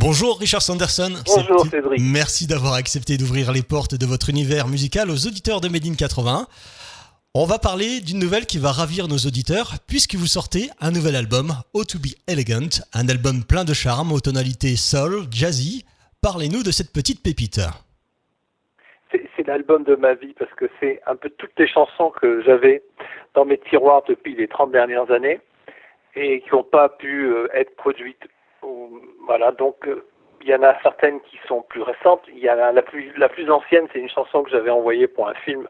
Bonjour Richard Sanderson. Bonjour Cédric. Merci d'avoir accepté d'ouvrir les portes de votre univers musical aux auditeurs de Made in 81. On va parler d'une nouvelle qui va ravir nos auditeurs puisque vous sortez un nouvel album, Oh To Be Elegant, un album plein de charme aux tonalités soul, jazzy. Parlez-nous de cette petite pépite. C'est l'album de ma vie parce que c'est un peu toutes les chansons que j'avais dans mes tiroirs depuis les 30 dernières années et qui n'ont pas pu être produites. Voilà, donc il y en a certaines qui sont plus récentes. Il y a la plus ancienne, c'est une chanson que j'avais envoyée pour un film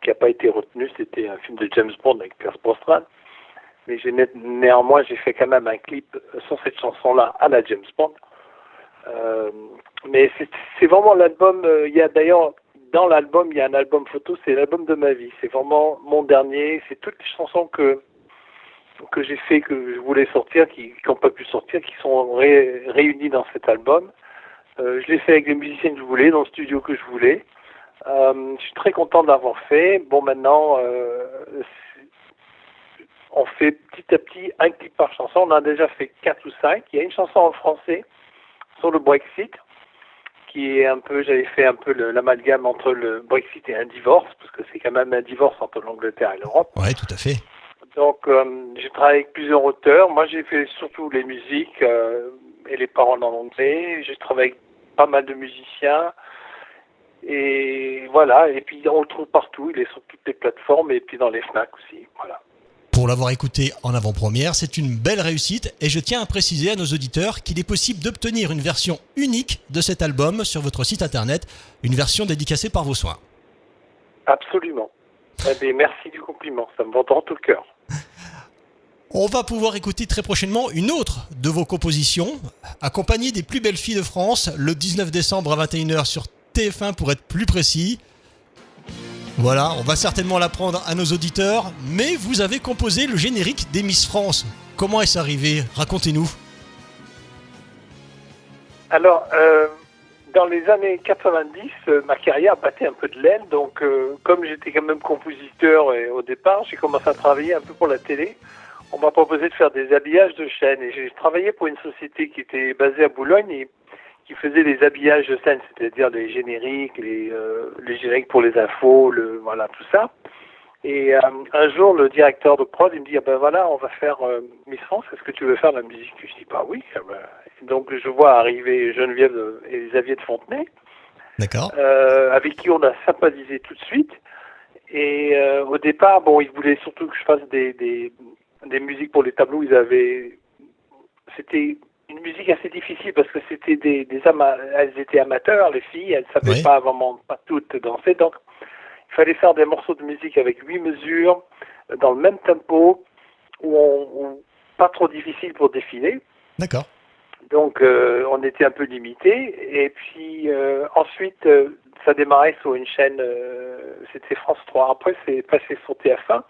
qui n'a pas été retenu. C'était un film de James Bond avec Pierce Brosnan. Mais néanmoins, j'ai fait quand même un clip sur cette chanson-là à la James Bond. Mais c'est vraiment l'album. Il y a d'ailleurs dans l'album, il y a un album photo. C'est l'album de ma vie. C'est vraiment mon dernier. C'est toutes les chansons que j'ai fait, que je voulais sortir, qui n'ont pas pu sortir, qui sont réunies dans cet album. Je l'ai fait avec les musiciens que je voulais, dans le studio que je voulais. Je suis très content de l'avoir fait. Bon, maintenant, on fait petit à petit un clip par chanson. On a déjà fait 4 ou 5. Il y a une chanson en français sur le Brexit, qui est un peu, j'avais fait un peu l'amalgame entre le Brexit et un divorce, parce que c'est quand même un divorce entre l'Angleterre et l'Europe. Ouais, tout à fait. Donc, j'ai travaillé avec plusieurs auteurs. Moi, j'ai fait surtout les musiques et les paroles en anglais. J'ai travaillé avec pas mal de musiciens. Et voilà. Et puis, on le trouve partout. Il est sur toutes les plateformes et puis dans les FNAC aussi. Voilà. Pour l'avoir écouté en avant-première, c'est une belle réussite et je tiens à préciser à nos auditeurs qu'il est possible d'obtenir une version unique de cet album sur votre site internet, une version dédicacée par vos soins. Absolument. Eh bien, merci du compliment, ça me va dans tout le cœur. On va pouvoir écouter très prochainement une autre de vos compositions, accompagnée des plus belles filles de France, le 19 décembre à 21h sur TF1 pour être plus précis. Voilà, on va certainement l'apprendre à nos auditeurs, mais vous avez composé le générique des Miss France. Comment est-ce arrivé ? Racontez-nous. Alors, dans les années 90, ma carrière battait un peu de l'aile, donc comme j'étais quand même compositeur au départ, j'ai commencé à travailler un peu pour la télé. On m'a proposé de faire des habillages de scène et j'ai travaillé pour une société qui était basée à Boulogne et qui faisait les habillages de scène, c'est-à-dire les génériques, les génériques pour les infos, voilà, tout ça. Et un jour, le directeur de prod, il me dit, ah ben voilà, on va faire Miss France, est-ce que tu veux faire de la musique ? Je dis, bah oui. Donc je vois arriver Geneviève et Xavier de Fontenay, D'accord. avec qui on a sympathisé tout de suite. Et au départ, bon, ils voulaient surtout que je fasse des musiques pour les tableaux. C'était une musique assez difficile parce que c'était elles étaient amateurs, les filles, elles savaient pas vraiment, pas toutes danser, donc il fallait faire des morceaux de musique avec 8 mesures, dans le même tempo, où pas trop difficile pour défiler. D'accord. Donc on était un peu limité, et puis ensuite ça démarrait sur une chaîne, c'était France 3, après c'est passé sur TF1.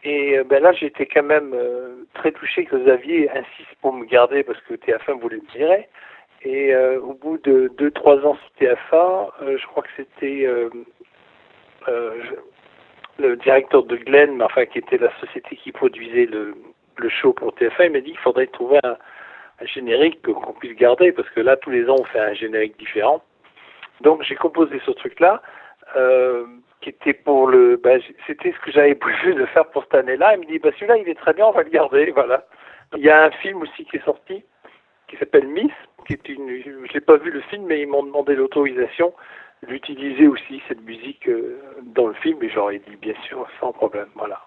Et là, j'étais quand même très touché que Xavier insiste pour me garder parce que TF1 voulait me virer. Et au bout de 2-3 ans sur TF1, je crois que c'était le directeur de Glen, enfin qui était la société qui produisait le show pour TF1, il m'a dit qu'il faudrait trouver un générique qu'on puisse garder parce que là, tous les ans, on fait un générique différent. Donc, j'ai composé ce truc-là. Qui était pour c'était ce que j'avais prévu de faire pour cette année-là. Il me dit, celui-là, il est très bien, on va le garder, voilà. Il y a un film aussi qui est sorti, qui s'appelle Miss, je l'ai pas vu le film, mais ils m'ont demandé l'autorisation d'utiliser aussi cette musique dans le film, et j'aurais dit, bien sûr, sans problème, voilà.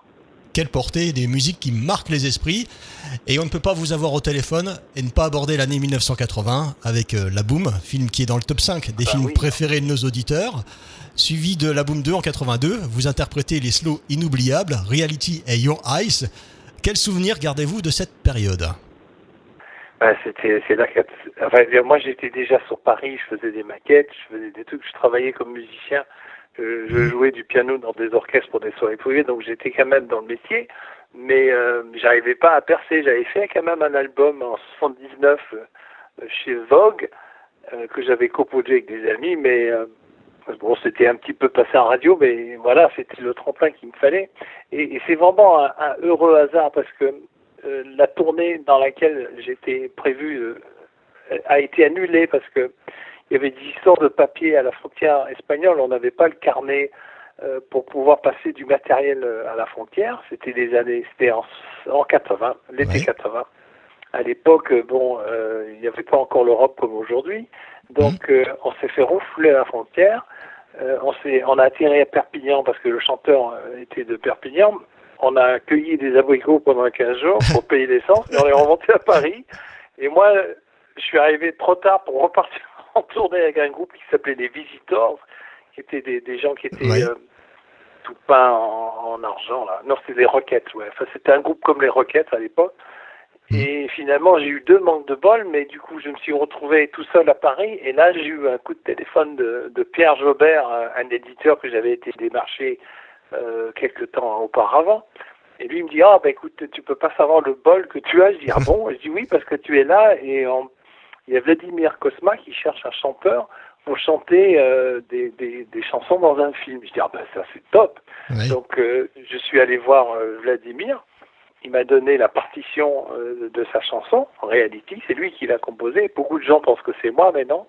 Quelle portée, des musiques qui marquent les esprits. Et on ne peut pas vous avoir au téléphone et ne pas aborder l'année 1980 avec La Boum, film qui est dans le top 5 des films préférés de nos auditeurs. Suivi de La Boum 2 en 82, vous interprétez les slows inoubliables, Reality et Your Eyes. Quel souvenir gardez-vous de cette période ? C'est là que... moi, j'étais déjà sur Paris, je faisais des maquettes, je faisais des trucs, je travaillais comme musicien. Je jouais du piano dans des orchestres pour des soirées privées, donc j'étais quand même dans le métier, mais j'arrivais pas à percer. J'avais fait quand même un album en 79 chez Vogue, que j'avais composé avec des amis, mais bon, c'était un petit peu passé en radio, mais voilà, c'était le tremplin qu'il me fallait. Et c'est vraiment un heureux hasard, parce que la tournée dans laquelle j'étais prévu a été annulée parce que il y avait des histoires de papier à la frontière espagnole. On n'avait pas le carnet pour pouvoir passer du matériel à la frontière. C'était en 80, l'été 80. À l'époque, il n'y avait pas encore l'Europe comme aujourd'hui. Donc, on s'est fait refouler à la frontière. On a atterri à Perpignan parce que le chanteur était de Perpignan. On a cueilli des abricots pendant 15 jours pour payer l'essence et on est remonté à Paris. Et moi, je suis arrivé trop tard pour repartir en tournée avec un groupe qui s'appelait les Visitors, qui étaient des gens qui étaient tout peints en argent. Là. Non, c'était les Roquettes. Ouais. Enfin, c'était un groupe comme les Roquettes à l'époque. Et finalement, j'ai eu 2 manques de bol, mais du coup, je me suis retrouvé tout seul à Paris. Et là, j'ai eu un coup de téléphone de Pierre Jobert, un éditeur que j'avais été démarché quelques temps auparavant. Et lui, il me dit, écoute, tu peux pas savoir le bol que tu as. Je dis, ah bon? Je dis, oui, parce que tu es là. Et il y a Vladimir Kosma qui cherche un chanteur pour chanter des chansons dans un film. Je dis, ça, c'est top. Oui. Donc, je suis allé voir Vladimir. Il m'a donné la partition de sa chanson, en réalité, c'est lui qui l'a composée. Beaucoup de gens pensent que c'est moi, mais non,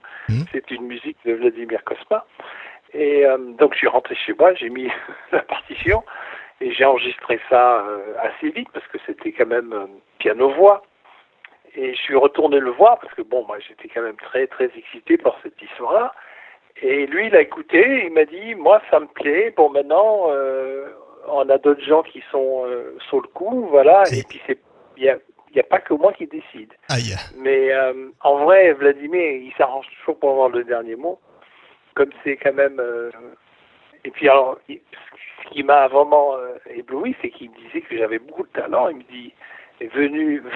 c'est une musique de Vladimir Kosma. Et donc je suis rentré chez moi, j'ai mis la partition et j'ai enregistré ça assez vite parce que c'était quand même piano-voix. Et je suis retourné le voir parce que moi j'étais quand même très très excité par cette histoire-là. Et lui il a écouté, il m'a dit moi ça me plaît. Bon maintenant on a d'autres gens qui sont sur le coup, voilà. Et puis il y a pas que moi qui décide. Aïe. Mais en vrai, Vladimir, il s'arrange toujours pour avoir le dernier mot. Comme c'est quand même... Et puis alors, ce qui m'a vraiment ébloui, c'est qu'il me disait que j'avais beaucoup de talent. Il me dit,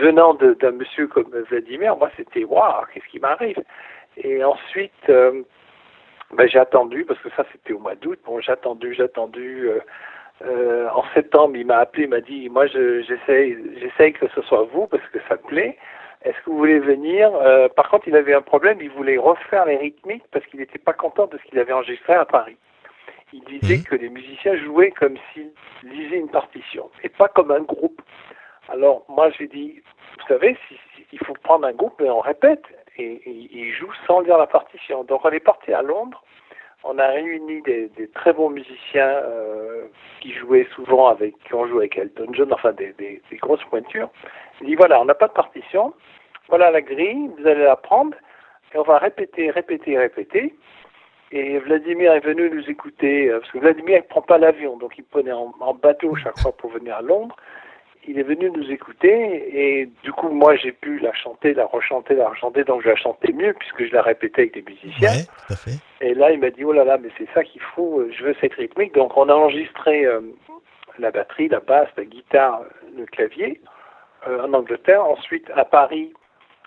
venant d'un monsieur comme Vladimir, moi c'était, waouh, qu'est-ce qui m'arrive? Et ensuite, j'ai attendu, parce que ça c'était au mois d'août, j'ai attendu. En septembre, il m'a appelé, il m'a dit, moi j'essaye que ce soit vous, parce que ça me plaît. Est-ce que vous voulez venir? Par contre, il avait un problème, il voulait refaire les rythmiques parce qu'il n'était pas content de ce qu'il avait enregistré à Paris. Il disait que les musiciens jouaient comme s'ils lisaient une partition et pas comme un groupe. Alors, moi, j'ai dit, vous savez, il faut prendre un groupe et on répète. Et il joue sans lire la partition. Donc, on est parti à Londres. On a réuni des très bons musiciens qui jouaient souvent qui ont joué avec Elton John, enfin des grosses pointures. Il dit voilà, on n'a pas de partition, voilà la grille, vous allez la prendre, et on va répéter. Et Vladimir est venu nous écouter, parce que Vladimir il prend pas l'avion, donc il prenait en bateau chaque fois pour venir à Londres. Il est venu nous écouter, et du coup moi j'ai pu la chanter, la rechanter, donc je la chantais mieux puisque je la répétais avec des musiciens. Ouais, tout à fait. Et là il m'a dit oh là là, mais c'est ça qu'il faut, je veux cette rythmique. Donc on a enregistré la batterie, la basse, la guitare, le clavier en Angleterre. Ensuite à Paris,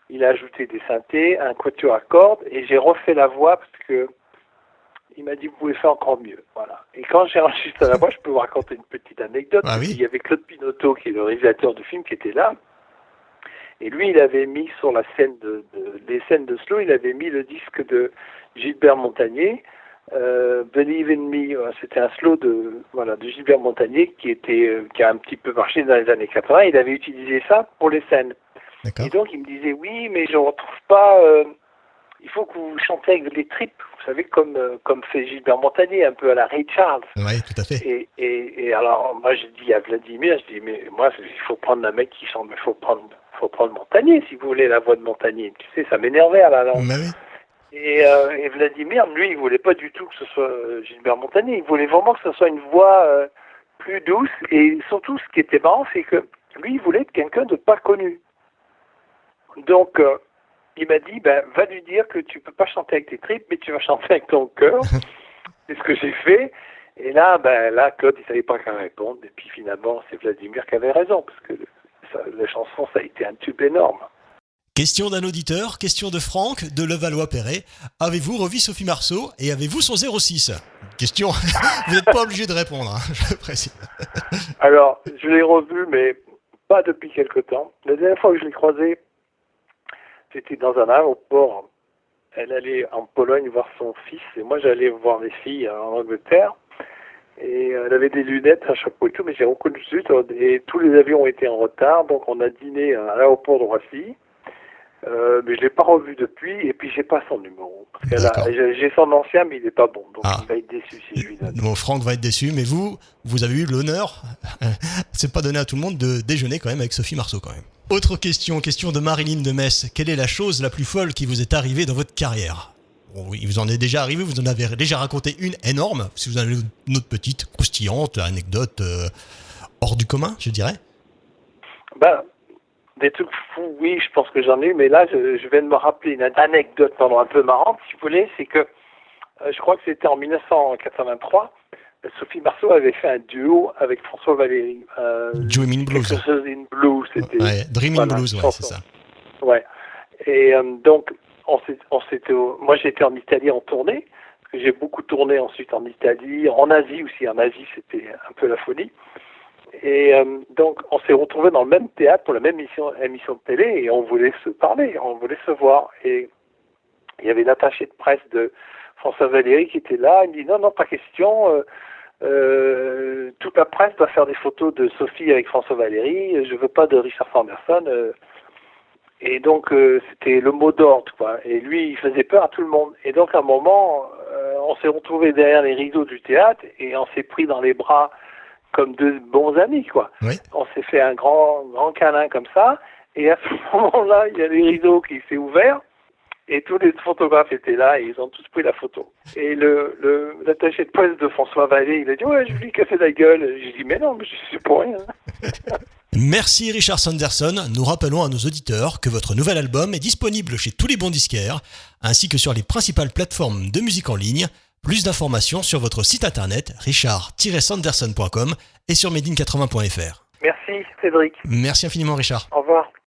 il a ajouté des synthés, un quatuor à cordes, et j'ai refait la voix parce que il m'a dit vous pouvez faire encore mieux, voilà. Et quand j'ai enregistré la voix, je peux vous raconter une petite anecdote. Ah oui. Il y avait Claude Pinoteau qui est le réalisateur du film qui était là, et lui il avait mis sur la scène les scènes de slow, il avait mis le disque de Gilbert Montagnier, Believe in Me, c'était un slow de Gilbert Montagnier qui a un petit peu marché dans les années 80. Il avait utilisé ça pour les scènes. D'accord. Et donc il me disait oui, mais je ne retrouve pas. Il faut que vous chantez avec les tripes, vous savez, comme fait Gilbert Montagnier, un peu à la Ray Charles. Oui, tout à fait. Et alors, moi, je dis à Vladimir, mais moi, il faut prendre un mec qui chante, mais il faut prendre Montagnier, si vous voulez, la voix de Montagnier. Tu sais, ça m'énervait à la langue. Mais oui. Et Vladimir, lui, il voulait pas du tout que ce soit Gilbert Montagnier. Il voulait vraiment que ce soit une voix plus douce. Et surtout, ce qui était marrant, c'est que lui, il voulait être quelqu'un de pas connu. Donc... il m'a dit, va lui dire que tu peux pas chanter avec tes tripes, mais tu vas chanter avec ton cœur. C'est ce que j'ai fait. Et là, Claude, il savait pas quoi répondre. Et puis finalement, c'est Vladimir qui avait raison, parce que la chanson, ça a été un tube énorme. Question d'un auditeur, question de Franck, de Levallois-Perret. Avez-vous revu Sophie Marceau et avez-vous son 06? Question, vous n'êtes pas obligé de répondre, hein, je précise. Alors, je l'ai revu, mais pas depuis quelque temps. La dernière fois que je l'ai croisée, c'était dans un aéroport. Elle allait en Pologne voir son fils et moi j'allais voir mes filles en Angleterre. Et elle avait des lunettes, un chapeau et tout, mais j'ai reconnu tout de suite. Et tous les avions ont été en retard, donc on a dîné à l'aéroport de Roissy. Mais je l'ai pas revu depuis, et puis j'ai pas son numéro. Parce que là, D'accord. j'ai son ancien, mais il est pas bon, donc Ah. il va être déçu si je lui donne. Bon, Franck va être déçu, mais vous avez eu l'honneur, c'est pas donné à tout le monde, de déjeuner quand même avec Sophie Marceau quand même. Autre question de Marilyn de Metz. Quelle est la chose la plus folle qui vous est arrivée dans votre carrière? Bon, oui, il vous en est déjà arrivé, vous en avez déjà raconté une énorme. Si vous en avez une autre petite, croustillante, anecdote hors du commun, je dirais. Ben, des trucs fous, oui, je pense que j'en ai eu, mais là, je viens de me rappeler une anecdote un peu marrante, si vous voulez, c'est que je crois que c'était en 1983, Sophie Marceau avait fait un duo avec François Valéry. Dream in Blues. Quelque chose in Blue, c'était. Ouais, Dream in Blues, ouais, c'est ça. Ouais. Et donc, moi j'étais en Italie en tournée, parce que j'ai beaucoup tourné ensuite en Italie, en Asie aussi. En Asie, c'était un peu la folie. Et donc, on s'est retrouvés dans le même théâtre pour la même émission de télé, et on voulait se parler, on voulait se voir. Et il y avait l'attaché de presse de François Valéry qui était là. Il me dit non, pas question. Toute la presse doit faire des photos de Sophie avec François Valéry. Je veux pas de Richard Sanderson. Et donc, c'était le mot d'ordre, quoi. Et lui, il faisait peur à tout le monde. Et donc, à un moment, on s'est retrouvés derrière les rideaux du théâtre et on s'est pris dans les bras comme deux bons amis, quoi. Oui. On s'est fait un grand câlin comme ça. Et à ce moment-là, il y a les rideaux qui s'est ouvert. Et tous les photographes étaient là et ils ont tous pris la photo. Et l'attaché de presse de François Vallée, il a dit « Ouais, je lui ai cassé la gueule ». J'ai dit « Mais non, mais c'est pour rien ». Merci Richard Sanderson. Nous rappelons à nos auditeurs que votre nouvel album est disponible chez tous les bons disquaires, ainsi que sur les principales plateformes de musique en ligne. Plus d'informations sur votre site internet richard-sanderson.com et sur made-in80.fr. Merci Cédric. Merci infiniment Richard. Au revoir.